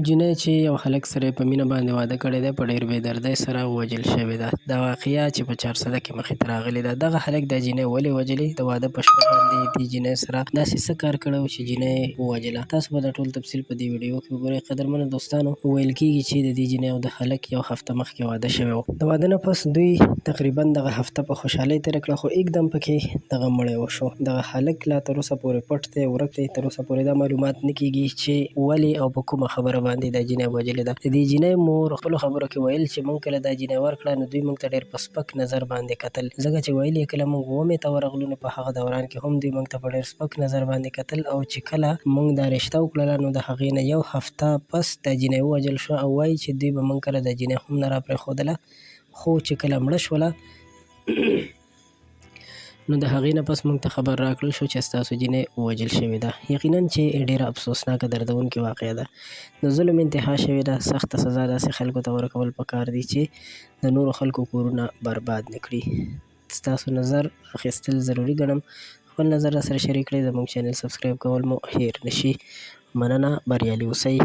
جنۍ چې یو هلک سره په مینه باندې واده کړی دی په ډېر بې دردۍ سره ووژل شوې ده. دا واقعه چې په 400 کې مخې ته راغلې ده. دغه هلک دا جنۍ ولې وژلې؟ د واده په شپه باندې دې جنۍ سره داسې څه کار کړی و چې جنۍ ووژله؟ تاسو به دا ټول تفصیل په دې ویډیو کې وګورئ. قدرمنو دوستانو، ویل کېږي چې د دې جنۍ او د هلک یو هفته مخکې واده شوی و. د واده نه پس دوی تقریبا دغه هفته په خوشحالۍ تېره کړه، خو एकदम پکې دغه مړی وشو. دغه هلک لا تر اوسه پورې پټ دی، ورک دی. تر اوسه پورې دا معلومات نه کېږي چې ولې او په کومه خبره باندې دا جنۍ وژلې ده. د دې جنۍ مور خپلو خبرو کې ویل چې موږ کله دا جنۍ ورکړه نو دوی موږ ته ډېر په سپک نظر باندې کتل، ځکه چې ویل یې کله موږ ومې ته ورغلو نو په هغه دوران کې هم دوی موږ ته په ډېر سپک نظر باندې کتل، او چې کله موږ دا رشته وکړله نو د هغې نه یو هفته پس دا جنۍ ووژل شوه. او وایي چې دوی به موږ کله دا جنۍ هم نه راپرېښودله، خو چې کله مړه شوله نو د هغې نه پس موږ ته خبر راکړل شو چې ستاسو جنۍ ووژل شوې ده. یقینا چې ډېره افسوسناکه دردونکې واقعه ده. د ظلم انتها شوې ده. سخته سزا داسې خلکو ته ورکول پکار دي چې د نورو خلکو کورونه برباد نه کړي. ستاسو نظر اخیستل ضروري ګڼم. خپل نظر راسره شریک کړئ. زموږ چینل سبسکرایب کول مو هیر نشي. مننه. بریالي اوسئ.